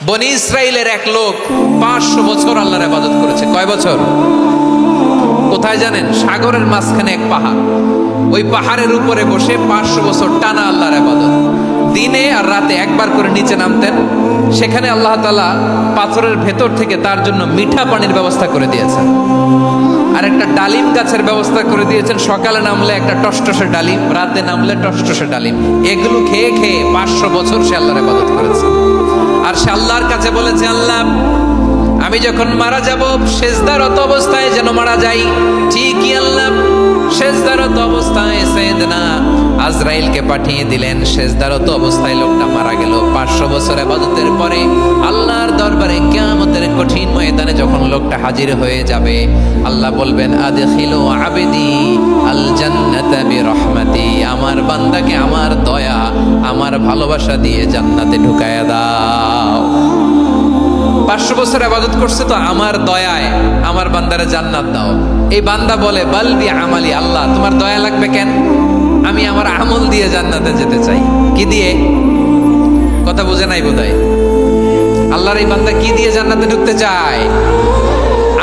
বনি ইসরাইলের এক লোক 500 বছর আল্লাহর ইবাদত করেছে। কয় বছর? কোথায় জানেন? সাগরের মাঝখানে এক পাহাড়, ওই পাহাড়ের উপরে বসে 500 বছর টানা আল্লাহর ইবাদত। দিনে আর রাতে একবার করে নিচে নামতেন। সেখানে আল্লাহ তাআলা পাথরের ভেতর থেকে তার জন্য মিঠা পানির ব্যবস্থা করে দিয়েছেন, আর একটা ডালিম গাছের ব্যবস্থা করে দিয়েছেন। সকালে নামলে একটা টসটসে ডালিম, রাতে নামলে টসটসে ডালিম। এগুলো খেয়ে খেয়ে 500 বছর সে আল্লাহর ইবাদত করেছে। আর সে আল্লাহর কাছে বলেছে, আল্লাহ আমি যখন মারা যাব সেজদারত অবস্থায় যেন মারা যাই। ঠিকই আল্লাহ সেজদারত অবস্থায় সাইয়েদনা আজরাইলকে পাঠিয়ে দিলেন। সেজদারত অবস্থায় লোকটা মারা গেল। 500 বছর ইবাদতের পরে আল্লাহর দরবারে কিয়ামতের কঠিন ময়দানে যখন লোকটা হাজির হয়ে যাবে, আল্লাহ বলবেন, আদখিলু আবদি আল জান্নাতা বিরহমাতি, আমার বান্দাকে আমার দয়া আমার ভালোবাসা দিয়ে জান্নাতে ঢুকায়া দাও। 500 বছর ইবাদত করছে তো আমার দয়ায় আমার বান্দারে জান্নাত দাও। এই বান্দা বলে, বালবি আমালি, আল্লাহ তোমার দয়া লাগবে কেন? আমি আমার আমল দিয়ে জান্নাতে যেতে চাই। কি দিয়ে? কথা বুঝে নাই বোধহয়। আল্লাহর এই বান্দা কি দিয়ে জান্নাতে ঢুকতে চায়?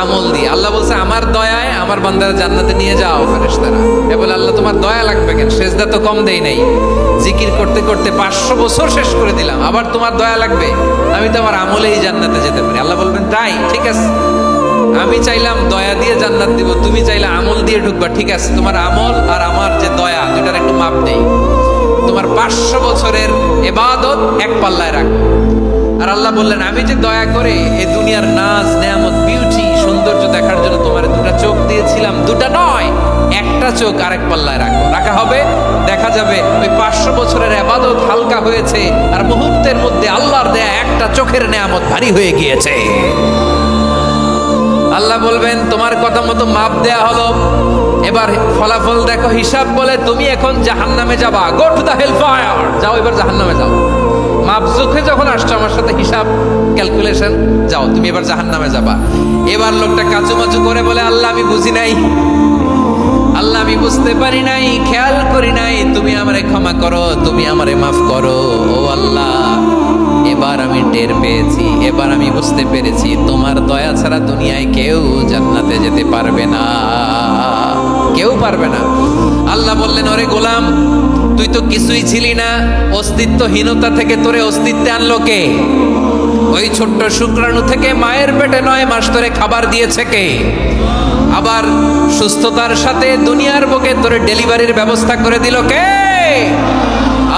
আমল দিয়ে। আল্লাহ বলছে, আমার দয়ায় আমার বান্দারে জান্নাতে নিয়ে যাও ফেরেশতারা। এ বলে, আল্লাহ তোমার দয়া লাগবে কেন? সেজদা তো কম দেই নাই, জিকির করতে করতে 500 বছর শেষ করে দিলাম, আবার তোমার দয়া লাগবে? আমি তো আমার আমলেই জান্নাতে যেতে পারি। আল্লাহ বলবেন, তাই ঠিক আছে, আমি চাইলাম দয়া দিয়ে জান্নাত দিব, তুমি চাইলে আমল দিয়ে ঢুকবা, ঠিক আছে, তোমার আমল আর আমার যে দয়া দুটার একটু মাপ নেই। তোমার 500 বছরের ইবাদত এক পাল্লায় রাখো। আর আল্লাহ বললেন, আমি যে দয়া করে এই দুনিয়ার নাজ নেয়ামত বিউটি সৌন্দর্য দেখার জন্য তোমার দুটা চোখ দিয়েছিলাম, দুটা নয় একটা চোখ আরেক পাল্লায় রাখো। রাখা হবে, দেখা যাবে ওই 500 বছরের ইবাদত হালকা হয়েছে আর মুহূর্তের মধ্যে আল্লাহর দেয়া একটা চোখের নেয়ামত ভারী হয়ে গিয়েছে। আল্লাহ বলবেন, তোমার কথা মতো মাপ দেয়া হলো, এবার ফলাফল দেখো। হিসাব বলে, তুমি এখন জাহান্নামে যাবা, go to the hell fire, যাও এবার জাহান্নামে যাও। মাপ চোখে যখন আসছো আমার সাথে হিসাব ক্যালকুলেশন, যাও তুমি এবার জাহান্নামে যাবা। এবার লোকটা কাচুমাচু করে বলে, আল্লাহ আমি বুঝি নাই, আল্লাহ আমি বুঝতে পারি নাই, খেয়াল করি নাই, তুমি আমারে ক্ষমা করো, তুমি আমারে মাফ করো। ও আল্লাহ, এবার আমি টের পেয়েছি, এবার আমি বুঝতে পেরেছি, তোমার দয়া ছাড়া দুনিয়ায় কেউ জান্নাতে যেতে পারবে না, কেউ পারবে না। আল্লাহ বললেন, ওরে গোলাম, তুই তো কিছুই ছিলি না, অস্তিত্বহীনতা থেকে তোরে অস্তিত্বে আনলো কে? ওই ছোট্ট শুক্রাণু থেকে মায়ের পেটে 9 মাস ধরে খাবার দিয়েছে কে? আবার সুস্থতার সাথে দুনিয়ার বুকে তোরে ডেলিভারির ব্যবস্থা করে দিল কে?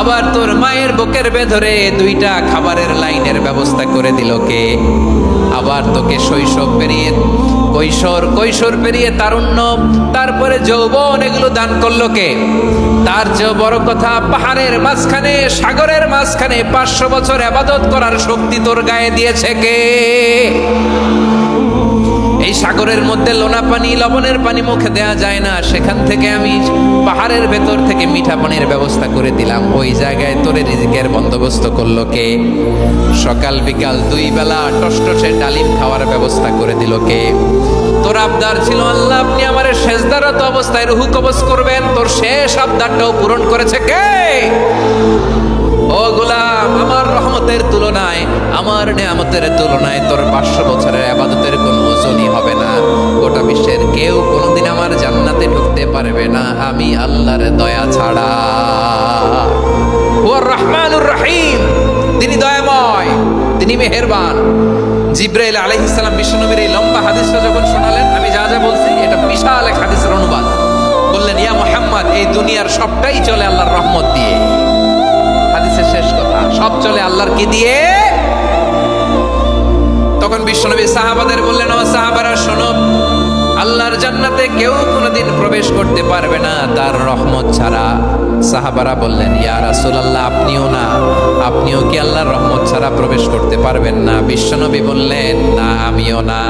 আবার তোর মায়ের বুকের ভেতরে 2টা খাবারের লাইনের ব্যবস্থা করে দিল কে? আবার তোকে শৈশব পেরিয়ে কৈশোর পেরিয়ে তারুণ্য, তারপরে যৌবন, এগুলো দান করলো কে? তার চেয়ে বড় কথা, পাহাড়ের মাঝখানে সাগরের মাঝখানে 500 বছর ইবাদত করার শক্তি তোর গায়ে দিয়েছে কে? এই সাগরের মধ্যে লোনা পানি, লবণের পানি মুখে দেয়া যায় না, সেখান থেকে আমি পাহাড়ের ভেতর থেকে মিঠা পানির ব্যবস্থা করে দিলাম। ওই জায়গায় তোরে রিজিকের বন্দোবস্ত করলো কে? সকাল বিকাল 2 বেলা টসটসে ডালিম খাওয়ার ব্যবস্থা করে দিল কে? তোর আবদার ছিল, আল্লাহ আপনি আমারে সেজদারত অবস্থায় রুহু কবজ করবেন, তোর শেষ আবদারটাও পূরণ করেছে কে? ও গোলাম, আমার রহমতের তুলনায়, আমার নেয়ামতের তুলনায় তোর 500 বছরের ইবাদতের কোনো ওজনই হবে না। গোটা বিশ্বের কেউ কোনোদিন আমার জান্নাতে ঢুকতে পারবে না আমি আল্লাহর দয়া ছাড়া। ওয়া রহমানুর রহিম, তিনি দয়াময়, তিনি মেহেরবান। জিবরাইল আলাইহিস সালাম বিশ্বনবীর এই লম্বা হাদিসটা যখন শোনালেন, আমি যা যা বলছি এটা বিশাল এক হাদিসের অনুবাদ। বললেন, ইয়া মুহাম্মদ, এই দুনিয়ার সবটাই চলে আল্লাহর রহমত দিয়ে। হাদিসের শেষ কথা, সব চলে আল্লাহর কি দিয়ে? তখন বিশ্বনবী সাহাবাদের বললেন, ও সাহাবারা শোনো, আল্লাহর জান্নাতে কেউ কোনোদিন প্রবেশ করতে পারবে না তার রহমত ছাড়া। সাহাবারা বললেন, ইয়া রাসূলুল্লাহ, আপনিও না, আপনিও কি আল্লাহর রহমত ছাড়া প্রবেশ করতে পারবেন না? বিশ্বনবী বললেন, না আমিও না,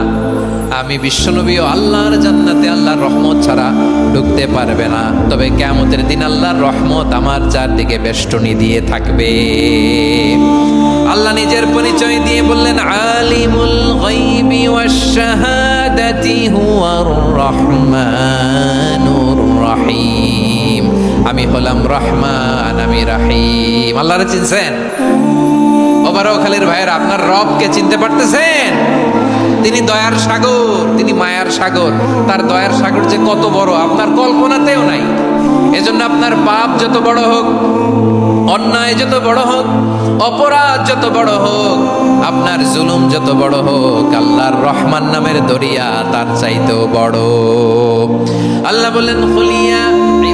আমি বিশ্বনবীও আল্লাহর জান্নাতে আল্লাহর রহমত ছাড়া ঢুকতে পারবে না। তবে কিয়ামতের দিন আল্লাহর রহমত আমার চারদিকে বেষ্টনী দিয়ে থাকবে। আল্লাহ নিজের পরিচয় দিয়ে বললেন, আলিমুল গায়বি ওয়াশ শাহাদাতি হুয়ার রহমানুর রহিম, আমি হলাম রহমান, আমি রহিম। আল্লাহরে চিনছেন? ও বারোখালীর ভাইয়েরা, আপনার রবকে চিনতে পারতেছেন? তিনি দয়ার সাগর, তিনি মায়ার সাগর। তার দয়ার সাগর যে কত বড় আপনার কল্পনাতেও নাই। এজন্য আপনার পাপ যত বড় হোক, অন্যায় যত বড় হোক, অপরাধ যত বড় হোক, আপনার জুলুম যত বড় হোক, আল্লাহর রহমান নামের দরিয়া তার চাইতেও বড়। আল্লাহ বলেন, খুলিয়া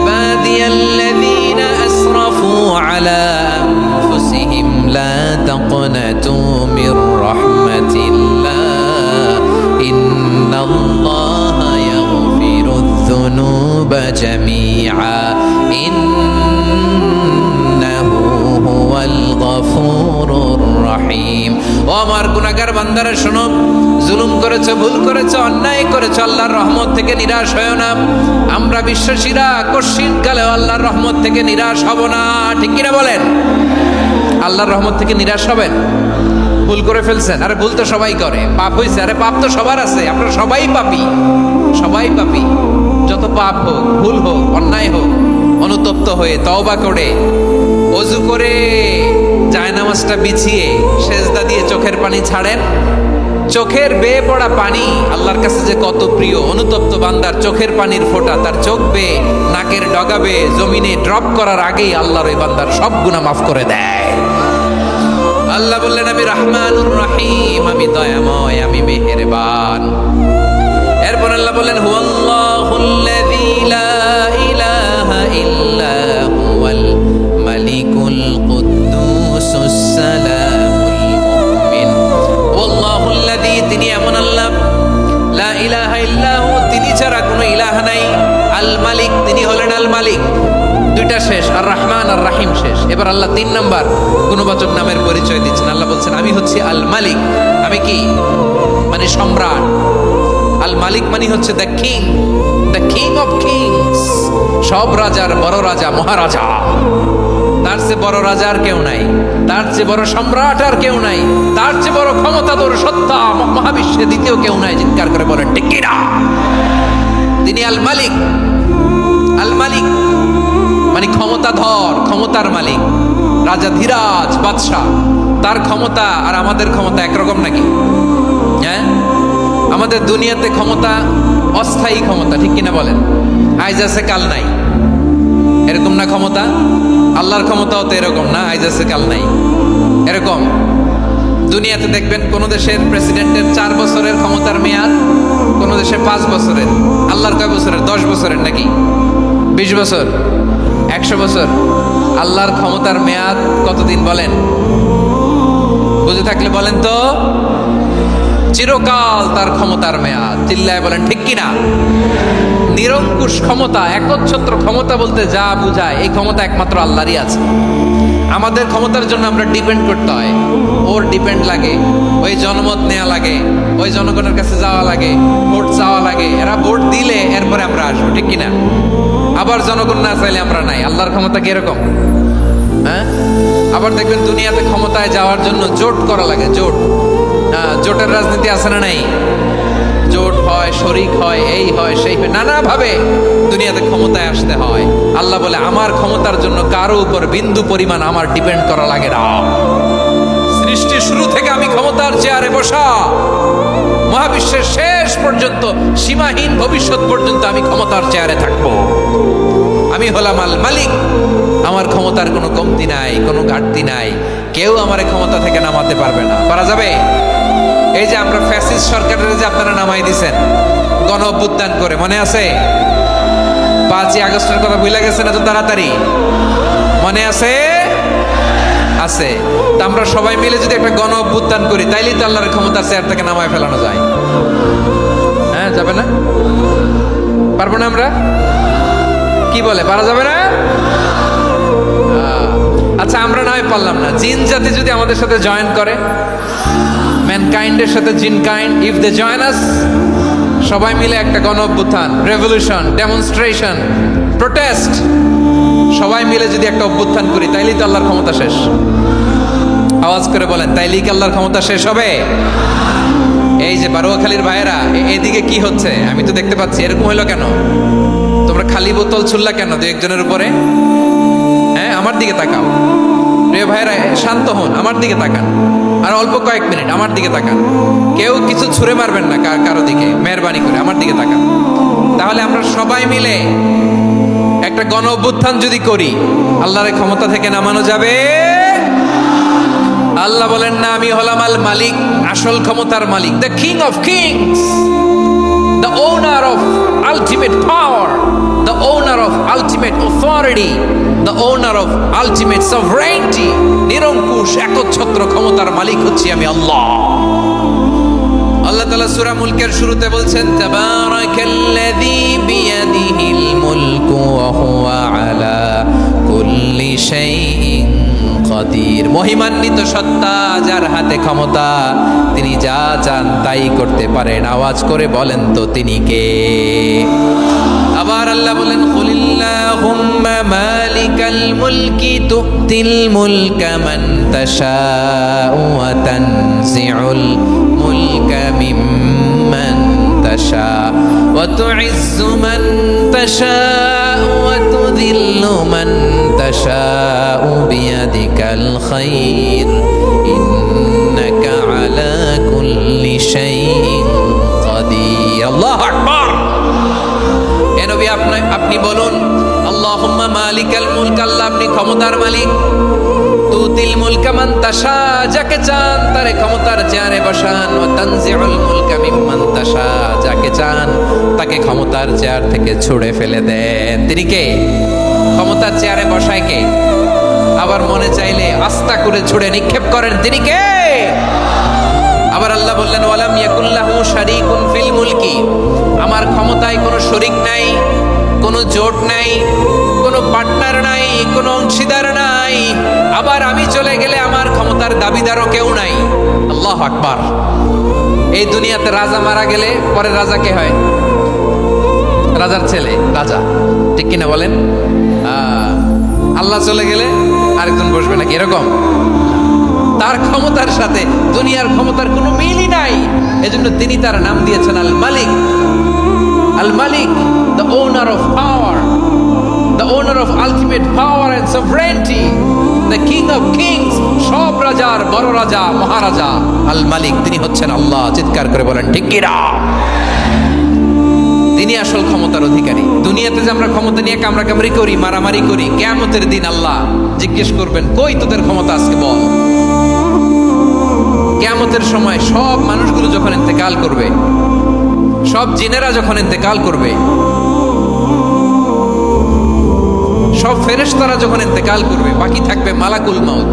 ইবাদিয়াল্লাযীনা আসরাফু আলা আনফুসিহিম লা তাকনাতু মির রাহমাতিল্লাহ ইন্নাল্লাহা ইয়াগফিরুয যুনুবা জামিআ ইন্নাহু হুয়াল গফুরুর রহিম। ও আমার গুনাহগার বান্দারা শোনো, জুলুম করেছো, ভুল করেছো, অন্যায় করেছো, আল্লাহর রহমত থেকে নিরাশ হয়ো না। আমরা বিশ্বাসীরা কশিন কালেও আল্লাহর রহমত থেকে নিরাশ হব না, ঠিক কিনা বলেন? আল্লাহর রহমত থেকে নিরাশ হবেন? ভুল করে ফেলছেন, আরে ভুল তো সবাই করে। পাপ হয়েছে, আরে পাপ তো সবার আছে, আপনারা সবাই পাপী, সবাই পাপী। যত পাপ হোক, ভুল হোক, অন্যায় হোক, অনুতপ্ত হয়ে তওবা করে ওযু করে জায়নামাজটা বিছিয়ে সেজদা দিয়ে চোখের পানি ছাড়েন। চোখের বেয়ে পড়া পানি আল্লাহর কাছে যে কত প্রিয়। অনুতপ্ত বান্দার চোখের পানির ফোঁটা তার চোখ বেয়ে নাকের ডগা বেয়ে জমিনে ড্রপ করার আগেই আল্লাহর ওই বান্দার সব গুনাহ মাফ করে দেয়। আল্লাহ বললেন, আমি রহমানুর রহিম, আমি দয়াময়, আমি মেহেরবান। এরপর আল্লাহ বললেন, হুয়াল্লাহুল্লাযী লা ইলাহা ইল্লা হুয়াল মালিকুল কুদ্দুসুস সালামুল মুমিন। ওয়াল্লাহুল্লাযী, তিনি এমন আল্লাহ, লা ইলাহা ইল্লা হু, তিনি ছাড়া কোনো ইলাহ নাই। আল মালিক, তিনি হলেন আল মালিক। দুইটা শেষ, আর রহমান আর রাহিম শেষ। এবার আল্লাহ 3 নাম্বার গুণবাচক নামের পরিচয় দিচ্ছেন। আল্লাহ বলছেন, আমি হচ্ছি আল মালিক। আমি কি? মানে সম্রাট। আল মালিক মানে হচ্ছে the king, the king of kings. সব রাজার বড় রাজা, মহারাজা। তার চেয়ে বড় রাজা আর কেউ নাই, তার চেয়ে বড় সম্রাট আর কেউ নাই, তার চেয়ে বড় ক্ষমতাধর সত্তা মহাবিশ্বে দ্বিতীয় কেউ নাই। চিৎকার করে বলেন ঠিক কিনা? তিনি আল মালিক। আল মালিক মানে ক্ষমতাধর, ক্ষমতার মালিক, রাজা ধীরাজ বাদশাহ। তার ক্ষমতা আর আমাদের ক্ষমতা একরকম নাকি? হ্যাঁ, আমাদের দুনিয়াতে ক্ষমতা অস্থায়ী ক্ষমতা, ঠিক কিনা বলেন? আইজ আছে কাল নাই, এরকম না ক্ষমতা? আল্লাহর ক্ষমতাও তো এরকম না, আইজ আছে কাল নাই এরকম। দুনিয়াতে দেখবেন কোন দেশের প্রেসিডেন্টের 4 বছরের ক্ষমতার মেয়াদ, কোন দেশে 5 বছরের। আল্লাহর কয় বছরের? 10 বছরের নাকি 20 বছর, 100 বছর। আল্লাহর ক্ষমতার মেয়াদ কতদিন বলেন? বুঝে থাকলে বলেন তো। চিরকাল তার ক্ষমতার মেয়াদ। চিল্লায় বলেন ঠিক কিনা? নিরঙ্কুশ ক্ষমতা, একচ্ছত্র ক্ষমতা বলতে যা বুঝায়, এই ক্ষমতা একমাত্র আল্লাহরই আছে। আমাদের ক্ষমতার জন্য আমরা ডিপেন্ড করতে হয়, ওর ডিপেন্ড লাগে, ওই জনমত নেওয়া লাগে, ওই জনগণের কাছে যাওয়া লাগে, ভোট চাওয়া লাগে। এরা ভোট দিলে এরপরে আমরা আসবো, ঠিক কিনা? আবার জনগণ না চাইলে আমরা নাই। আল্লাহর ক্ষমতা কিরকম? হ্যাঁ, আবার দেখবেন দুনিয়াতে ক্ষমতায় যাওয়ার জন্য জোট করা লাগে। জোট, জোটের রাজনীতি আছে না নাই? জোট হয়, শরিক হয়, এই হয়, সেই হয়, নানাভাবে দুনিয়াতে ক্ষমতায় আসতে হয়। আল্লাহ বলে, আমার ক্ষমতার জন্য কারো উপর বিন্দু পরিমাণ আমার ডিপেন্ড করা লাগে না। সৃষ্টি শুরু থেকে আমি ক্ষমতার চেয়ারে বসা, মহাবিশ্বের শেষ পর্যন্ত, সীমাহীন ভবিষ্যৎ পর্যন্ত আমি ক্ষমতার চেয়ারে থাকবো। আমি হলাম আল মালিক। আমার ক্ষমতার কোনো কমতি নাই, কোনো ঘাটতি নাই। কেউ আমার ক্ষমতা থেকে নামাতে পারবে না। পারা যাবে? এই যে আমরা ফ্যাসিস্ট সরকারের যে আপনারা নামাই দিছেন গণ অভ্যুত্থান করে, মনে আছে? 5ই আগস্টের কথা ভুলে গেছেন এত তাড়াতাড়ি? মনে আছে? আছে। তা আমরা সবাই মিলে যদি একটা গণ অভ্যুত্থান করি, তাইলেই তো আল্লাহর ক্ষমতার চেয়ার থেকে নামায় ফেলানো যায়। হ্যাঁ, যাবে না? পারবো না আমরা? কি বলে, পারা যাবে না? আচ্ছা, আমরা না হয় পারলাম না, জিন জাতি যদি আমাদের সাথে জয়েন করে, ম্যানকাইন্ডের সাথে জিনকাইন্ড, ইফ দে জয়েন আস, সবাই মিলে একটা গণ অভ্যুত্থান, রেভলিউশন, ডেমনস্ট্রেশন, প্রোটেস্ট, সবাই মিলে যদি একটা অভ্যুত্থান করি, তাইলেই তো আল্লাহর ক্ষমতা শেষ। আওয়াজ করে বলেন, তাইলেই কি আল্লাহর ক্ষমতা শেষ হবে? এই যে বারোয়াখালীর ভাইয়েরা, এদিকে কি হচ্ছে আমি তো দেখতে পাচ্ছি। এরকম হলো কেন? তোমরা খালি বোতল ছুড়লা কেন 2-1 জনের উপরে? হ্যাঁ, আমার দিকে তাকাও। প্রিয় ভাইরা, শান্ত হন, আমার দিকে তাকান, আর অল্প কয়েক মিনিট আমার দিকে তাকান। কেউ কিছু ছুঁড়ে মারবেন না কারো দিকে, মেহরবানি করে আমার দিকে তাকান। তাহলে আমরা সবাই মিলে একটা গণ অভ্যুত্থান যদি করি, আল্লাহর ক্ষমতা থেকে নামানো যাবে। আল্লাহ বলেন না, আমি হলাম আল মালিক, আসল ক্ষমতার মালিক, the king of kings, the owner of ultimate power, the owner of ultimate authority, the owner of ultimate sovereignty. নিরঙ্কুশ একচ্ছত্র ক্ষমতার মালিক হচ্ছি আমি আল্লাহ। আল্লাহ তাআলা সূরা মুলকের শুরুতে বলছেন, তাবারাকাল্লাযী বিয়াদিহিল মুলকু ওয়া হুয়া আলা কুল্লি শাইইন কাদির। মহিমান্বিত সত্তা, যার হাতে ক্ষমতা, তিনি যা চান তাই করতে পারেন। আওয়াজ করে বলেন তো তিনি কে? আবার আল্লাহ বলেন, কুলিল্লাহুম্মা মালিকাল মুলকি তুতিল মুলকা মান তাশাউ ওয়া তানজিউল মুলকা মিম্মান তাশাউ ওয়া তুইজ্জু মান তাশাউ ওয়া তুযিল্লু মান তাশাউ বিয়াদিকাল খায়র ইন্নাকা আলা কুল্লি শাইইন কাদির। আল্লাহু আকবার। এ নবী, আপনি বলুন, আল্লাহুম্মা মালিকাল মুলক, আল্লাহ আপনি ক্ষমতার মালিক। তুতিল মুলকা মান তাশা, যাকে চান তারে ক্ষমতার চেয়ারে বসান। ওয়া তানজিউল মুলকা মিম্মান তাশা, যাকে চান তাকে ক্ষমতার চেয়ার থেকে ছুঁড়ে ফেলে দেন। তিনি কে? ক্ষমতার চেয়ারে বসায় কে? আবার মনে চাইলে আস্তা করে ছুঁড়ে নিক্ষেপ করেন, তিনি কে? আবার আল্লাহ বললেন, ওয়ালাম ইয়াকুল্লাহু শারীকুন ফিল মুলকি, আমার ক্ষমতায় কোনো শরীক নাই, কোনো জোট নাই, কোনো পার্টনার নাই, কোনো অংশীদার নাই। আবার আমি চলে গেলে আমার ক্ষমতার দাবিদারও কেউ নাই। আল্লাহু আকবার। এই দুনিয়াতে রাজা মারা গেলে পরে রাজা কে হয়? রাজার ছেলে রাজা, ঠিক কিনা বলেন? আল্লাহ চলে গেলে আরেকজন বসবে নাকি এরকম? তার ক্ষমতার সাথে দুনিয়ার ক্ষমতার কোনো মিলই নাই। এজন্য তিনি তার নাম দিয়েছেন আল মালিক। আল মালিক, the owner of power, the owner of ultimate power and sovereignty, the king of kings, সব রাজার বড় রাজা, মহারাজা আল মালিক, তিনি হচ্ছেন আল্লাহ। চিৎকার করে বলেন ঠিক কিনা? তিনি আসল ক্ষমতার অধিকারী। দুনিয়াতে যে আমরা ক্ষমতা নিয়ে কামড়াকামড়ি করি, মারামারি করি, কিয়ামতের দিন আল্লাহ জিজ্ঞেস করবেন, কই তোদের ক্ষমতা আজকে বল। কিয়ামতের সময় সব মানুষগুলো যখন ইন্তেকাল করবে, সব জিনেরা যখন ইন্তেকাল করবে, সব ফেরেশতারা যখন ইন্তেকাল করবে, বাকি থাকবে মালাকুল মাউত।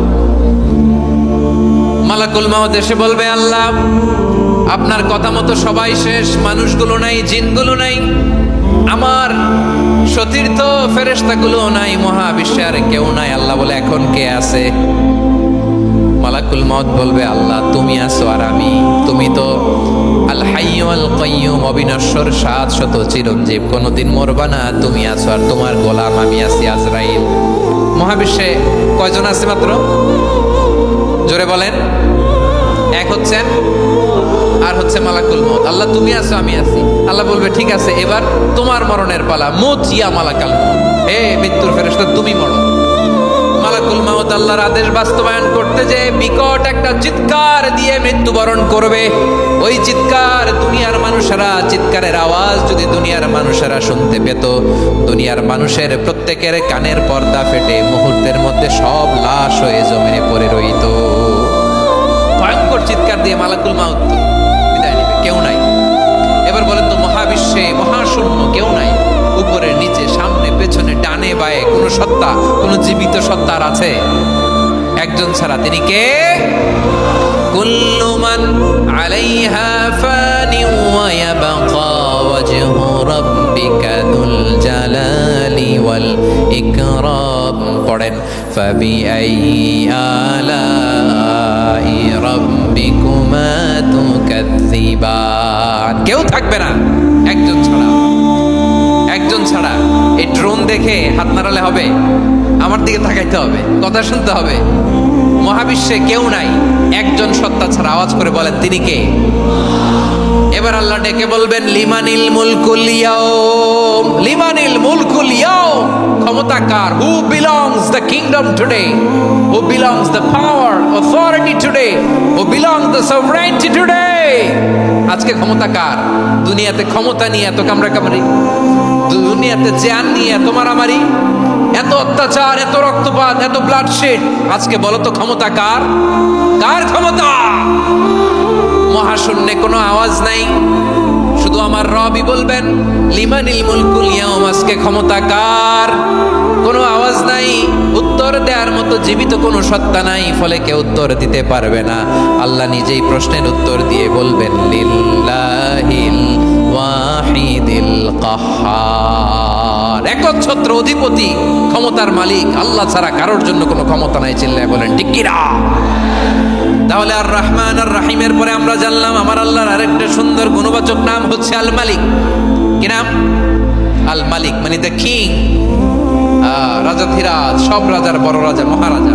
মালাকুল মাউত এসে বলবে, আল্লাহ আপনার কথা মতো সবাই শেষ, মানুষগুলো নাই, জিনগুলো নাই, আমার সতীর্থ ফেরেশতাগুলো নাই, মহাবিশ্বে আর কেউ নাই। আল্লাহ বলে, এখন কে আছে? মালাকুল মউত বলবে, আল্লাহ তুমি আছো আর আমি। তুমি তো আল হাইয়্যু আল কাইয়্যুম, অবিনশ্বর, শাশ্বত, চিরঞ্জীব, কোনোদিন মরবা না। তুমি আছো আর তোমার গোলাম আমি আছি আজরাইল। মহাবিশ্বে কয়জন আছে মাত্র? জোরে বলেন। এক হচ্ছেন আর হচ্ছে মালাকুল মউত। আল্লাহ তুমি আছো আমি আছি। আল্লাহ বলবে, ঠিক আছে, এবার তোমার মরণের পালা। মুত ইয়া মালাকাল মউত, হে মৃত্যুর ফেরেশতা তুমি মরো। মালাকুল মাউত আল্লাহর আদেশ বাস্তবায়ন করতে যে বিকট একটা চিৎকার দিয়ে মৃত্যুবরণ করবে। ওই চিৎকার দুনিয়ার মানুষেরা, চিৎকারের আওয়াজ যদি দুনিয়ার মানুষেরা শুনতে পেত, দুনিয়ার মানুষের প্রত্যেকের কানের পর্দা ফেটে মুহূর্তের মধ্যে সব লাশ হয়ে জমিনে পড়ে রইত। ভয়ঙ্কর চিৎকার দিয়ে মালাকুল মাউত বিদায় নেবে, কেউ নাই। এবার বলেন তো, মহাবিশ্বে মহাশূন্য, কেউ নাই। উপরে নিচে, সামনে পেছনে, ডানে বায়ে কোনো সত্তা, কোনো জীবিত সত্তার আছে? একজন ছাড়া, তিনি কে? কুল্লু মান আলাইহা ফানি ওয়া ইয়াবকা ওয়াজহু রাব্বিকা যুল জালালি ওয়াল ইকরাম। পড়েন, ফাবিআইয়ি আলাই রাব্বিকুমা তুকাযযিবান। কেউ থাকবে না একজন ছাড়া। একজন ছাড়া। এই ড্রোন দেখে হাত নাড়ালে হবে? আমার দিকে তাকাইতে হবে, কথা শুনতে হবে। মহাবিশ্বে কেউ নাই একজন সত্তা ছাড়া। আওয়াজ করে বলেন, তিনি কে? এবার আল্লাহ ডেকে বলবেন লিমানিল মুলকুল ইয়াউম, লিমানিল মুলকুল ইয়াউম, ক্ষমতা কার? Who belongs the kingdom today, who belongs the power authority today, who belongs the sovereignty today. আজকে ক্ষমতা কার? দুনিয়াতে ক্ষমতা নিয়ে এত কামড়াকামড়ি, দুনিয়াতে জান নিয়ে এত মারামারি, এত অত্যাচার, এত রক্তপাত, এত ব্লাডশেড, আজকে বলো তো ক্ষমতা কার? কার ক্ষমতা? মহাশূন্যে কোনো আওয়াজ নাই, শুধু আমার রবই বলবেন লিমানিল মুলকুল ইয়াউম, আজকে ক্ষমতা কার? কোনো আওয়াজ নাই, উত্তর দেওয়ার মতো জীবিত কোনো সত্তা নাই, ফলে কেউ উত্তর দিতে পারবে না। আল্লাহ নিজেই প্রশ্নের উত্তর দিয়ে বলবেন লিল্লাহিল ওয়াহিদিল কাহ্হার, একচ্ছত্র অধিপতি, ক্ষমতার মালিক আল্লাহ ছাড়া কারোর জন্য কোনো ক্ষমতা নাই। চিল্লায় বলেন ঠিক কি না? তাহলে আর রহমান আর রাহিমের পরে আমরা জানলাম আমার আল্লাহর আরেকটা সুন্দর গুণবাচক নাম হচ্ছে আল মালিক। কি নাম? আল মালিক, মানে দ্য কিং, রাজা ধীরাজ, সব রাজার বড় রাজা, মহারাজা।